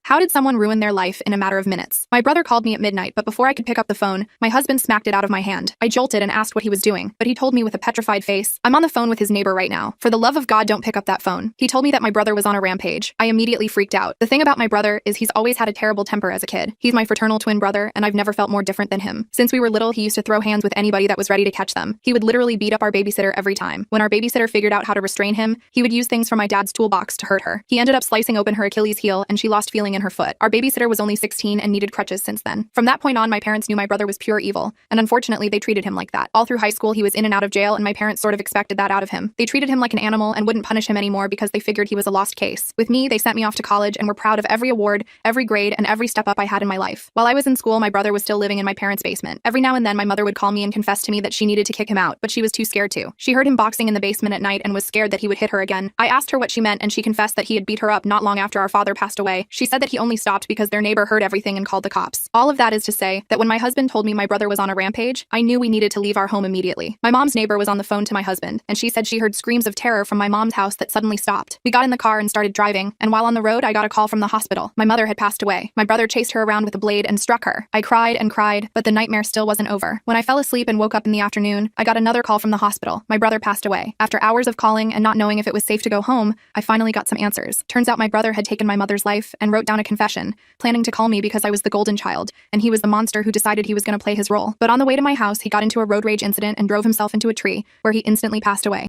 How did someone ruin their life in a matter of minutes? My brother called me at midnight, but before I could pick up the phone, my husband smacked it out of my hand. I jolted and asked what he was doing, but he told me with a petrified face, "I'm on the phone with his neighbor right now. For the love of God, don't pick up that phone." He told me that my brother was on a rampage. I immediately freaked out. The thing about my brother is he's always had a terrible temper as a kid. He's my fraternal twin brother, and I've never felt more different than him. Since we were little, he used to throw hands with anybody that was ready to catch them. He would literally beat up our babysitter every time. When our babysitter figured out how to restrain him, he would use things from my dad's toolbox to hurt her. He ended up slicing open her Achilles heel, and she lost feeling in her foot. Our babysitter was only 16 and needed crutches since then. From that point on, my parents knew my brother was pure evil, and unfortunately, they treated him like that. All through high school, he was in and out of jail, and my parents sort of expected that out of him. They treated him like an animal and wouldn't punish him anymore because they figured he was a lost case. With me, they sent me off to college and were proud of every award, every grade, and every step up I had in my life. While I was in school, my brother was still living in my parents' basement. Every now and then, my mother would call me and confess to me that she needed to kick him out, but she was too scared to. She heard him boxing in the basement at night and was scared that he would hit her again. I asked her what she meant, and she confessed that he had beat her up not long after our father passed away. She said that he only stopped because their neighbor heard everything and called the cops. All of that is to say that when my husband told me my brother was on a rampage, I knew we needed to leave our home immediately. My mom's neighbor was on the phone to my husband, and she said she heard screams of terror from my mom's house that suddenly stopped. We got in the car and started driving, and while on the road, I got a call from the hospital. My mother had passed away. My brother chased her around with a blade and struck her. I cried and cried, but the nightmare still wasn't over. When I fell asleep and woke up in the afternoon, I got another call from the hospital. My brother passed away. After hours of calling and not knowing if it was safe to go home, I finally got some answers. Turns out my brother had taken my mother's life and wrote down a confession, planning to call me because I was the golden child, and he was the monster who decided he was going to play his role. But on the way to my house, he got into a road rage incident and drove himself into a tree, where he instantly passed away.